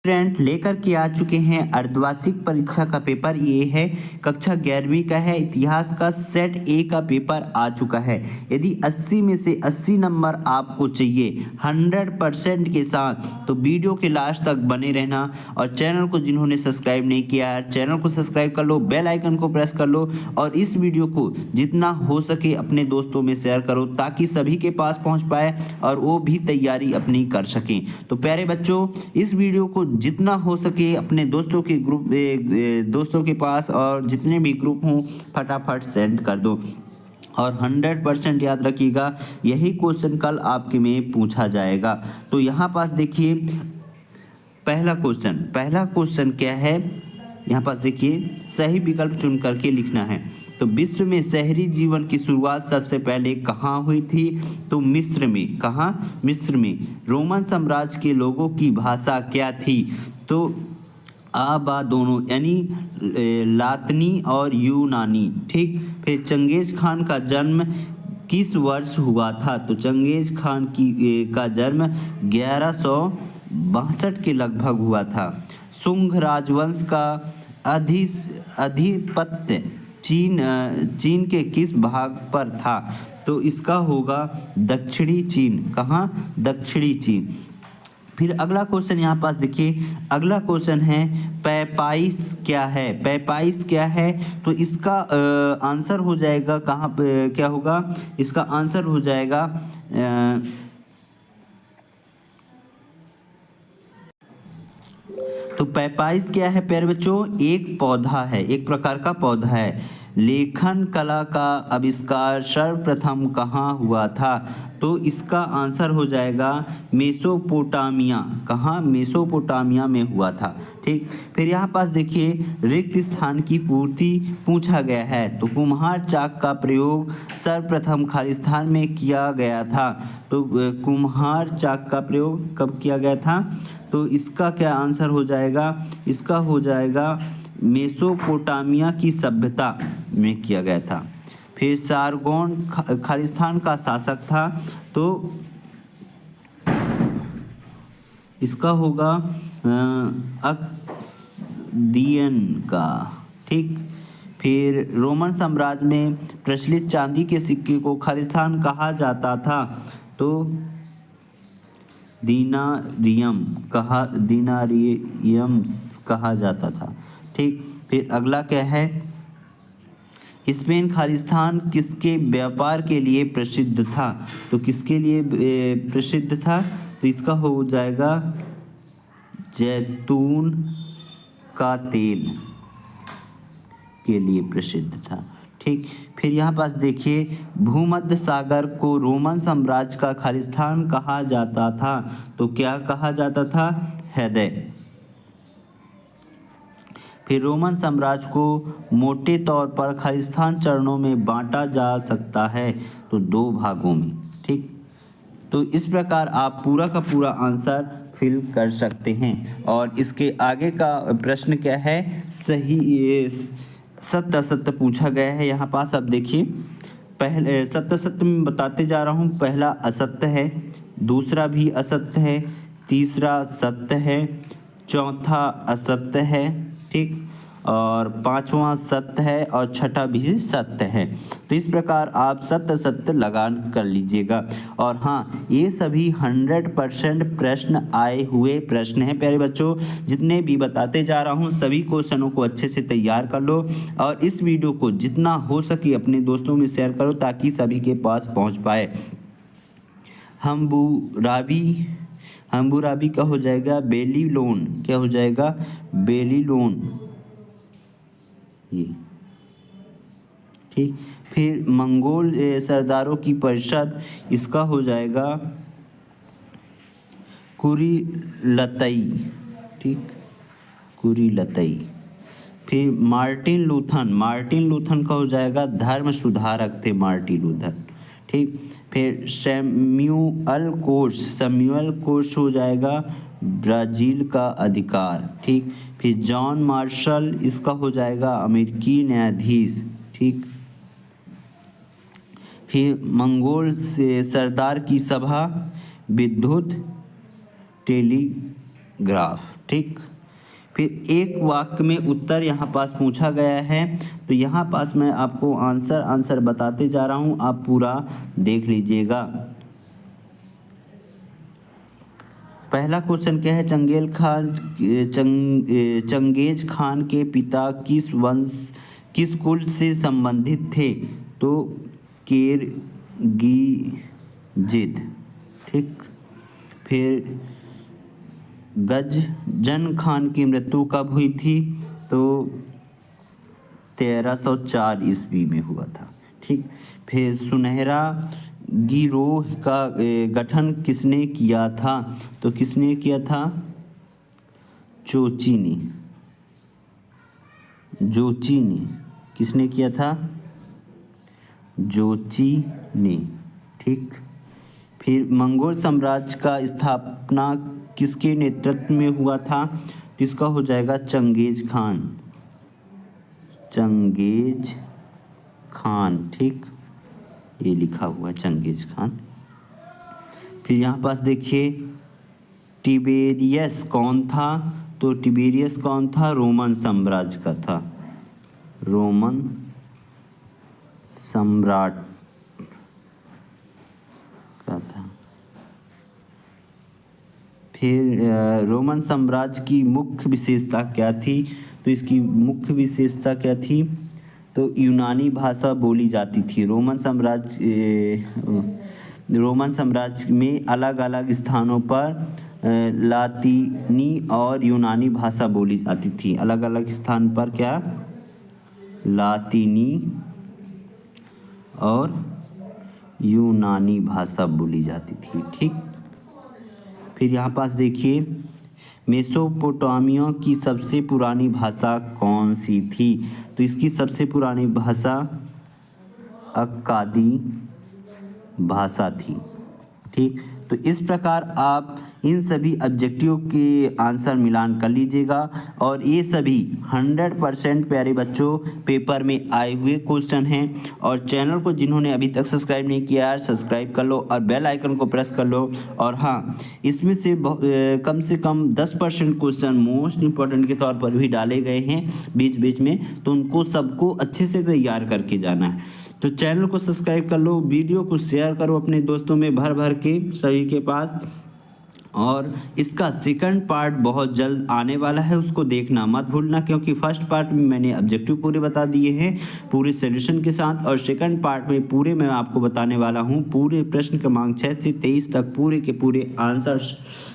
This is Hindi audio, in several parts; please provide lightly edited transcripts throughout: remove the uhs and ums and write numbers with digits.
स्टूडेंट लेकर के आ चुके हैं अर्धवार्षिक परीक्षा का पेपर। ये है कक्षा 11वीं का है, इतिहास का सेट ए का पेपर आ चुका है। यदि 80 में से 80 नंबर आपको चाहिए 100% के साथ, तो वीडियो के लास्ट तक बने रहना। और चैनल को जिन्होंने सब्सक्राइब नहीं किया है, चैनल को सब्सक्राइब कर लो, बेल आइकन को प्रेस कर लो और इस वीडियो को जितना हो सके अपने दोस्तों में शेयर करो ताकि सभी के पास पहुंच पाए और वो भी तैयारी अपनी कर सकें। तो प्यारे बच्चों, इस वीडियो को जितना हो सके अपने दोस्तों के दोस्तों के पास और जितने भी ग्रुप हों फटाफट सेंड कर दो। और 100% याद रखिएगा, यही क्वेश्चन कल आपके में पूछा जाएगा। तो यहाँ पास देखिए पहला क्वेश्चन क्या है, यहाँ पास देखिए सही विकल्प चुन करके लिखना है। तो विश्व में शहरी जीवन की शुरुआत सबसे पहले कहाँ हुई थी? तो मिस्र में। कहाँ? मिस्र में। रोमन साम्राज्य के लोगों की भाषा क्या थी? तो आ बा दोनों यानी लातिनी और यूनानी। ठीक। फिर चंगेज खान का जन्म किस वर्ष हुआ था? तो चंगेज खान का जन्म 1162 के लगभग हुआ था। शुंग राजवंश का अधिपत्य चीन के किस भाग पर था? तो इसका होगा दक्षिणी चीन। कहाँ? दक्षिणी चीन। फिर अगला क्वेश्चन यहाँ पास देखिए, अगला क्वेश्चन है पैपाइस क्या है? पैपाइस क्या है? तो इसका आंसर हो जाएगा कहाँ पे, क्या होगा इसका आंसर हो जाएगा तो पैपाइस क्या है प्यारे बच्चों? एक पौधा है, एक प्रकार का पौधा है। लेखन कला का आविष्कार सर्वप्रथम कहाँ हुआ था? तो इसका आंसर हो जाएगा मेसोपोटामिया। कहाँ? मेसोपोटामिया में हुआ था। ठीक। फिर यहाँ पास देखिए रिक्त स्थान की पूर्ति पूछा गया है। तो कुम्हार चाक का प्रयोग सर्वप्रथम खालिस्तान में किया गया था। तो कुम्हार चाक का प्रयोग कब किया गया था? तो इसका क्या आंसर हो जाएगा? इसका हो जाएगा मेसोपोटामिया की सभ्यता में किया गया था। फिर सारगोन खालिस्तान का शासक था। तो इसका होगा अकदियन का। ठीक। फिर रोमन साम्राज्य में प्रचलित चांदी के सिक्के को खालिस्तान कहा जाता था। तो दिनारियम्स कहा जाता था। ठीक। फिर अगला क्या है, स्पेन खालिस्तान किसके व्यापार के लिए प्रसिद्ध था? तो किसके लिए प्रसिद्ध था? तो इसका हो जाएगा जैतून का तेल के लिए प्रसिद्ध था। ठीक। फिर यहाँ पास देखिए भूमध्य सागर को रोमन साम्राज्य का खालिस्तान कहा जाता था। तो क्या कहा जाता था? हृदय। फिर रोमन साम्राज्य को मोटे तौर पर खालिस्तान चरणों में बांटा जा सकता है। तो 2 भागों में। ठीक। तो इस प्रकार आप पूरा का पूरा आंसर फिल कर सकते हैं। और इसके आगे का प्रश्न क्या है? सही सत्य असत्य पूछा गया है। यहाँ पास अब देखिए पहले सत्य असत्य में बताते जा रहा हूँ। पहला असत्य है, दूसरा भी असत्य है, तीसरा सत्य है, चौथा असत्य है। ठीक। और पांचवा सत्य है और छठा भी सत्य है। तो इस प्रकार आप सत्य सत्य लगा कर लीजिएगा। और हाँ, ये सभी 100% प्रश्न आए हुए प्रश्न हैं प्यारे बच्चों। जितने भी बताते जा रहा हूँ सभी क्वेश्चनों को अच्छे से तैयार कर लो और इस वीडियो को जितना हो सके अपने दोस्तों में शेयर करो ताकि सभी के पास पहुँच पाए। हम्बुराबी का हो जाएगा बेबीलोन। क्या हो जाएगा? बेबीलोन। ये ठीक। फिर मंगोल सरदारों की परिषद, इसका हो जाएगा कुरिलतई। ठीक, कुरिलतई। फिर मार्टिन लूथन का हो जाएगा धर्म सुधारक थे मार्टिन लूथर। ठीक। फिर सैमुअल कोर्स हो जाएगा ब्राज़ील का अधिकार। ठीक। फिर जॉन मार्शल, इसका हो जाएगा अमेरिकी न्यायाधीश। ठीक। फिर मंगोल से सरदार की सभा, विद्युत टेलीग्राफ। ठीक। फिर एक वाक्य में उत्तर यहाँ पास पूछा गया है, तो यहाँ पास मैं आपको आंसर बताते जा रहा हूँ, आप पूरा देख लीजिएगा। पहला क्वेश्चन क्या है, चंगेज खान के पिता किस कुल से संबंधित थे? तो किरगिजिद। ठीक। फिर गजनन खान की मृत्यु कब हुई थी? तो 1304 ईस्वी में हुआ था। ठीक। फिर सुनहरा गिरोह का गठन किसने किया था? तो किसने किया था? जोची ने। किसने किया था? जोची ने। ठीक। फिर मंगोल साम्राज्य का स्थापना किसके नेतृत्व में हुआ था? तो इसका हो जाएगा चंगेज खान। ठीक, ये लिखा हुआ है चंगेज खान। फिर यहाँ पास देखिए टिबेरियस कौन था? तो टिबेरियस कौन था? रोमन साम्राज्य का था, रोमन सम्राट का था। फिर रोमन साम्राज्य की मुख्य विशेषता क्या थी? तो इसकी मुख्य विशेषता क्या थी? तो यूनानी भाषा बोली जाती थी। रोमन साम्राज्य में अलग अलग स्थानों पर लातीनी और यूनानी भाषा बोली जाती थी। अलग अलग स्थान पर क्या? लातीनी और यूनानी भाषा बोली जाती थी। ठीक। फिर यहाँ पास देखिए मेसोपोटामिया की सबसे पुरानी भाषा कौन सी थी? तो इसकी सबसे पुरानी भाषा अक्कादी भाषा थी। ठीक। तो इस प्रकार आप इन सभी ऑब्जेक्टिव के आंसर मिलान कर लीजिएगा, और ये सभी 100% प्यारे बच्चों पेपर में आए हुए क्वेश्चन हैं। और चैनल को जिन्होंने अभी तक सब्सक्राइब नहीं किया है सब्सक्राइब कर लो और बेल आइकन को प्रेस कर लो। और हाँ, इसमें से कम से कम 10% क्वेश्चन मोस्ट इंपॉर्टेंट के तौर पर भी डाले गए हैं बीच बीच में, तो उनको सबको अच्छे से तैयार करके जाना है। तो चैनल को सब्सक्राइब कर लो, वीडियो को शेयर करो अपने दोस्तों में भर भर के सभी के पास। और इसका सेकंड पार्ट बहुत जल्द आने वाला है, उसको देखना मत भूलना, क्योंकि फर्स्ट पार्ट में मैंने ऑब्जेक्टिव पूरे बता दिए हैं पूरे सॉल्यूशन के साथ, और सेकंड पार्ट में पूरे मैं आपको बताने वाला हूं पूरे प्रश्न क्रमांक 6 से 23 तक पूरे के पूरे आंसर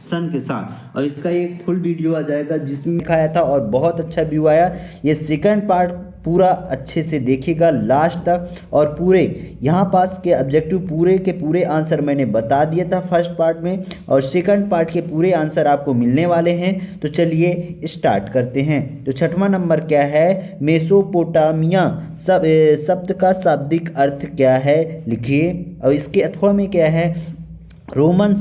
सन के साथ। और इसका एक फुल वीडियो आ जाएगा जिसमें दिखाया था और बहुत अच्छा व्यू आया। ये सेकंड पार्ट पूरा अच्छे से देखिएगा लास्ट तक, और पूरे यहाँ पास के ऑब्जेक्टिव पूरे के पूरे आंसर मैंने बता दिया था फर्स्ट पार्ट में, और सेकंड पार्ट के पूरे आंसर आपको मिलने वाले हैं। तो चलिए स्टार्ट करते हैं। तो छठवां नंबर क्या है? मेसोपोटामिया शब्द का शाब्दिक अर्थ क्या है? लिखिए। और इसके अथवा में क्या है? रोमन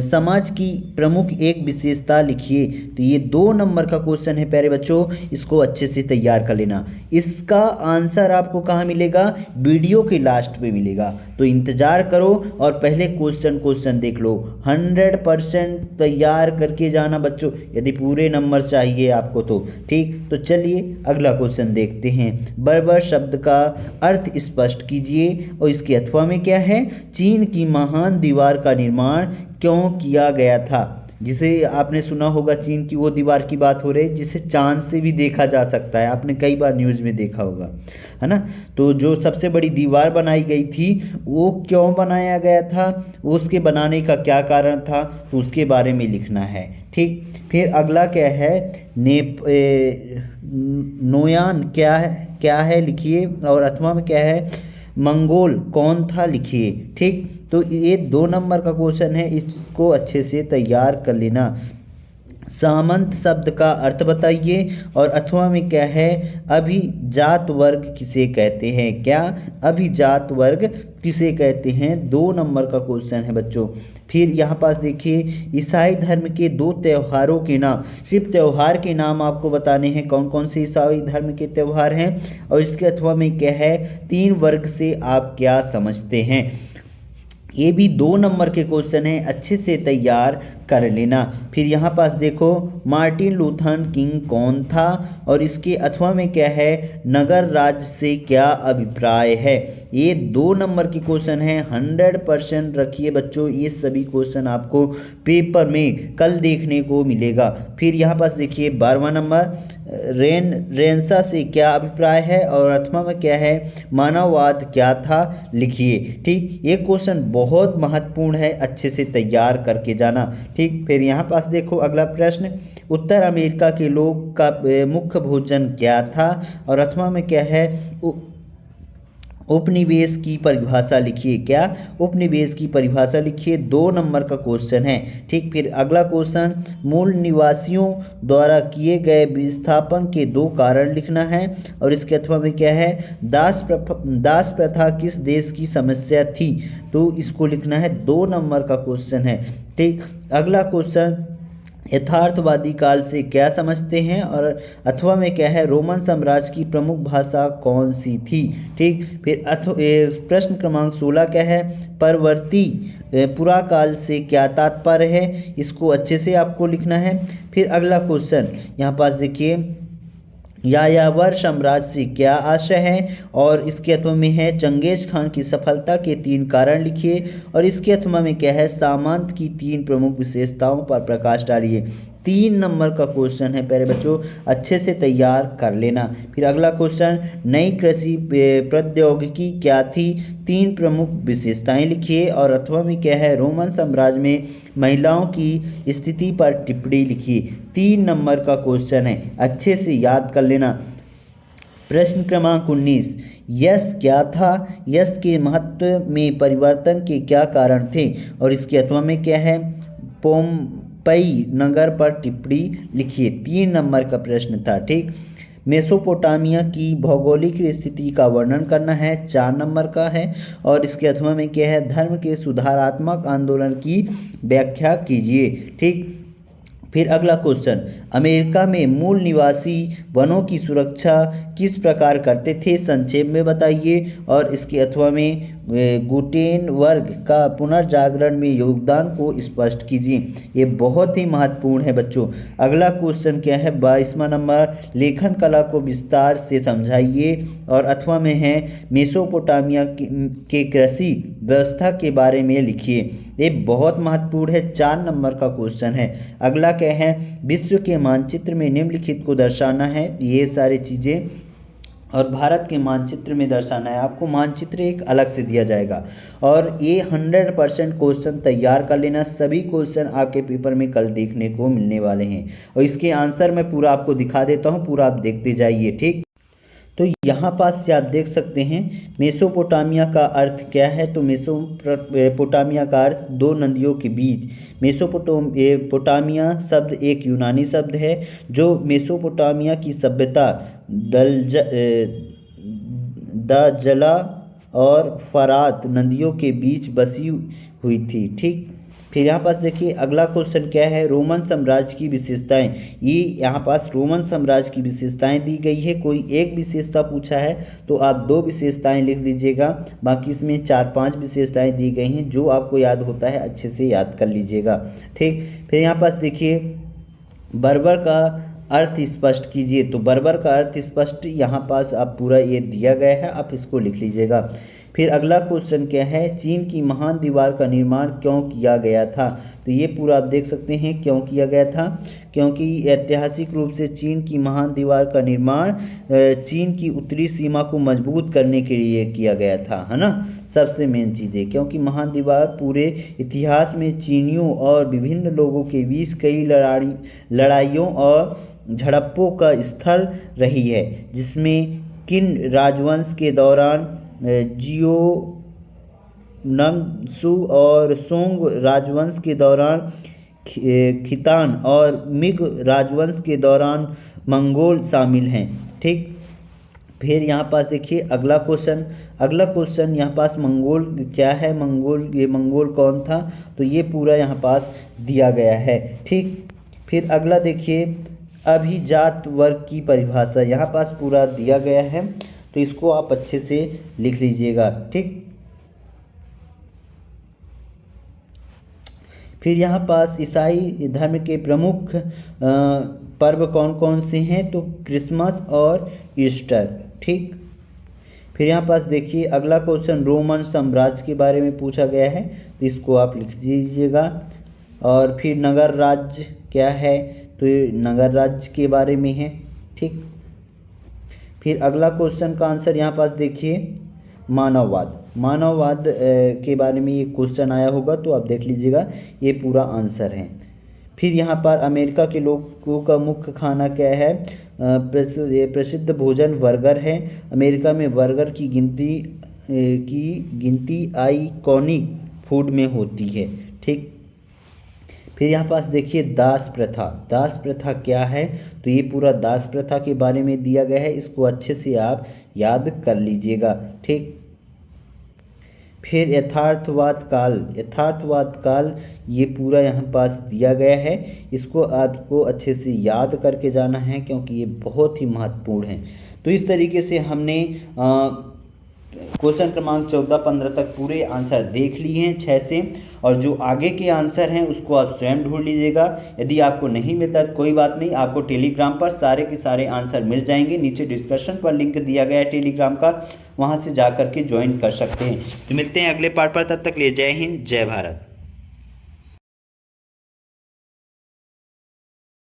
समाज की प्रमुख एक विशेषता लिखिए। तो ये 2 नंबर का क्वेश्चन है प्यारे बच्चों, इसको अच्छे से तैयार कर लेना। इसका आंसर आपको कहाँ मिलेगा? वीडियो के लास्ट में मिलेगा, तो इंतजार करो और पहले क्वेश्चन देख लो। 100% तैयार करके जाना बच्चों, यदि पूरे नंबर चाहिए आपको तो। ठीक, तो चलिए अगला क्वेश्चन देखते हैं। बर्बर शब्द का अर्थ स्पष्ट कीजिए। और इसके अथवा में क्या है? चीन की महान दीवार का निर्माण क्यों किया गया था? जिसे आपने सुना होगा, चीन की वो दीवार की बात हो रही है जिसे चांद से भी देखा जा सकता है, आपने कई बार न्यूज़ में देखा होगा, है ना। तो जो सबसे बड़ी दीवार बनाई गई थी वो क्यों बनाया गया था, उसके बनाने का क्या कारण था, तो उसके बारे में लिखना है। ठीक। फिर अगला क्या है? नोयान क्या है लिखिए। और अथवा में क्या है? मंगोल कौन था? लिखिए। ठीक, तो ये 2 नंबर का क्वेश्चन है, इसको अच्छे से तैयार कर लेना। सामंत शब्द का अर्थ बताइए। और अथवा में क्या है? अभिजात वर्ग किसे कहते हैं? क्या अभिजात वर्ग किसे कहते हैं? 2 नंबर का क्वेश्चन है बच्चों। फिर यहाँ पास देखिए ईसाई धर्म के 2 त्योहारों के नाम, सिर्फ त्योहार के नाम आपको बताने हैं कौन कौन से ईसाई धर्म के त्योहार हैं। और इसके अथवा में क्या है? 3 वर्ग से आप क्या समझते हैं? ये भी 2 नंबर के क्वेश्चन हैं, अच्छे से तैयार कर लेना। फिर यहाँ पास देखो मार्टिन लूथर किंग कौन था और इसके अथवा में क्या है, नगर राज्य से क्या अभिप्राय है। ये 2 नंबर की क्वेश्चन है, 100% रखिए बच्चों, ये सभी क्वेश्चन आपको पेपर में कल देखने को मिलेगा। फिर यहाँ पास देखिए 12वां नंबर रेनेसां से क्या अभिप्राय है और अथवा में क्या है, मानववाद क्या था, लिखिए। ठीक, ये क्वेश्चन बहुत महत्वपूर्ण है, अच्छे से तैयार करके जाना। ठीक, फिर यहाँ पास देखो अगला प्रश्न, उत्तर अमेरिका के लोग का मुख्य भोजन क्या था और अथवा में क्या है, उपनिवेश की परिभाषा लिखिए। क्या, उपनिवेश की परिभाषा लिखिए, 2 नंबर का क्वेश्चन है। ठीक, फिर अगला क्वेश्चन, मूल निवासियों द्वारा किए गए विस्थापन के 2 कारण लिखना है और इसके अथवा में क्या है, दास प्रथा किस देश की समस्या थी, तो इसको लिखना है, 2 नंबर का क्वेश्चन है। ठीक, अगला क्वेश्चन, यथार्थवादी काल से क्या समझते हैं और अथवा में क्या है, रोमन साम्राज्य की प्रमुख भाषा कौन सी थी। ठीक, फिर प्रश्न क्रमांक 16 क्या है, परवर्ती पुराकाल से क्या तात्पर्य है, इसको अच्छे से आपको लिखना है। फिर अगला क्वेश्चन यहाँ पास देखिए, यायावर साम्राज्य से क्या आशय है और इसके अथवा में है, चंगेज खान की सफलता के 3 कारण लिखिए और इसके अथवा में क्या है, सामंत की 3 प्रमुख विशेषताओं पर प्रकाश डालिए। 3 नंबर का क्वेश्चन है प्यारे बच्चों, अच्छे से तैयार कर लेना। फिर अगला क्वेश्चन, नई कृषि प्रौद्योगिकी क्या थी, 3 प्रमुख विशेषताएं लिखिए और अथवा में क्या है, रोमन साम्राज्य में महिलाओं की स्थिति पर टिप्पणी लिखिए। 3 नंबर का क्वेश्चन है, अच्छे से याद कर लेना। प्रश्न क्रमांक 19, यश क्या था, यश के महत्व में परिवर्तन के क्या कारण थे और इसके अथवा में क्या है, पोम्पई नगर पर टिप्पणी लिखिए। 3 नंबर का प्रश्न था। ठीक, मेसोपोटामिया की भौगोलिक स्थिति का वर्णन करना है, 4 नंबर का है और इसके अथवा में क्या है, धर्म के सुधारात्मक आंदोलन की व्याख्या कीजिए। ठीक, फिर अगला क्वेश्चन, अमेरिका में मूल निवासी वनों की सुरक्षा किस प्रकार करते थे, संक्षेप में बताइए और इसके अथवा में गुटेनबर्ग का पुनर्जागरण में योगदान को स्पष्ट कीजिए। ये बहुत ही महत्वपूर्ण है बच्चों। अगला क्वेश्चन क्या है, 22वां नंबर, लेखन कला को विस्तार से समझाइए और अथवा में है, मेसोपोटामिया के कृषि व्यवस्था के बारे में लिखिए। ये बहुत महत्वपूर्ण है, 4 नंबर का क्वेश्चन है। अगला क्या है, विश्व के मानचित्र में निम्नलिखित को दर्शाना है, ये सारी चीज़ें और भारत के मानचित्र में दर्शाना है। आपको मानचित्र एक अलग से दिया जाएगा और ये 100% क्वेश्चन तैयार कर लेना। सभी क्वेश्चन आपके पेपर में कल देखने को मिलने वाले हैं और इसके आंसर मैं पूरा आपको दिखा देता हूँ, पूरा आप देखते जाइए। ठीक, तो यहाँ पास से आप देख सकते हैं मेसोपोटामिया का अर्थ क्या है, तो मेसोपोटामिया का अर्थ 2 नदियों के बीच। मेसोपोटामिया शब्द एक यूनानी शब्द है जो मेसोपोटामिया की सभ्यता दजला और फरात नदियों के बीच बसी हुई थी। ठीक, फिर यहाँ पास देखिए अगला क्वेश्चन क्या है, रोमन साम्राज्य की विशेषताएं। ये यहाँ पास रोमन साम्राज्य की विशेषताएं दी गई है, कोई एक विशेषता पूछा है तो आप 2 विशेषताएं लिख दीजिएगा, बाकी इसमें 4-5 विशेषताएं दी गई हैं, जो आपको याद होता है अच्छे से याद कर लीजिएगा। ठीक, फिर यहाँ पास देखिए बर्बर का अर्थ स्पष्ट कीजिए, तो बर्बर का अर्थ स्पष्ट यहाँ पास आप पूरा ये दिया गया है, आप इसको लिख लीजिएगा। फिर अगला क्वेश्चन क्या है, चीन की महान दीवार का निर्माण क्यों किया गया था, तो ये पूरा आप देख सकते हैं क्यों किया गया था, क्योंकि ऐतिहासिक रूप से चीन की महान दीवार का निर्माण चीन की उत्तरी सीमा को मजबूत करने के लिए किया गया था, है ना। सबसे मेन चीज़ है क्योंकि महान दीवार पूरे इतिहास में चीनियों और विभिन्न लोगों के बीच कई लड़ाइयों और झड़पों का स्थल रही है, जिसमें किन राजवंश के दौरान जियो नंगसू और सोंग राजवंश के दौरान खितान और मिग राजवंश के दौरान मंगोल शामिल हैं। ठीक, फिर यहाँ पास देखिए अगला क्वेश्चन यहाँ पास मंगोल क्या है, ये मंगोल कौन था, तो ये पूरा यहाँ पास दिया गया है। ठीक, फिर अगला देखिए अभिजात वर्ग की परिभाषा, यहाँ पास पूरा दिया गया है, तो इसको आप अच्छे से लिख लीजिएगा। ठीक, फिर यहाँ पास ईसाई धर्म के प्रमुख पर्व कौन कौन से हैं, तो क्रिसमस और ईस्टर। ठीक, फिर यहाँ पास देखिए अगला क्वेश्चन रोमन साम्राज्य के बारे में पूछा गया है, तो इसको आप लिख दीजिएगा। और फिर नगर राज्य क्या है, तो ये नगर राज्य के बारे में है। ठीक, फिर अगला क्वेश्चन का आंसर यहाँ पास देखिए मानववाद। मानववाद के बारे में ये क्वेश्चन आया होगा, तो आप देख लीजिएगा, ये पूरा आंसर है। फिर यहाँ पर अमेरिका के लोगों का मुख्य खाना क्या है, प्रसिद्ध भोजन बर्गर है। अमेरिका में बर्गर की गिनती आइकॉनिक फूड में होती है। ठीक, फिर यहाँ पास देखिए दास प्रथा। दास प्रथा क्या है, तो ये पूरा दास प्रथा के बारे में दिया गया है, इसको अच्छे से आप याद कर लीजिएगा। ठीक, फिर यथार्थवाद काल ये पूरा यहाँ पास दिया गया है, इसको आपको अच्छे से याद करके जाना है क्योंकि ये बहुत ही महत्वपूर्ण है। तो इस तरीके से हमने क्वेश्चन क्रमांक 14-15 तक पूरे आंसर देख लिए हैं 6 से, और जो आगे के आंसर हैं उसको आप स्वयं ढूंढ लीजिएगा। यदि आपको नहीं मिलता तो कोई बात नहीं, आपको टेलीग्राम पर सारे के सारे आंसर मिल जाएंगे। नीचे डिस्कशन पर लिंक दिया गया है टेलीग्राम का, वहां से जा करके ज्वाइन कर सकते हैं। तो मिलते हैं अगले पार्ट पर, तब तक लिए जय हिंद जय भारत।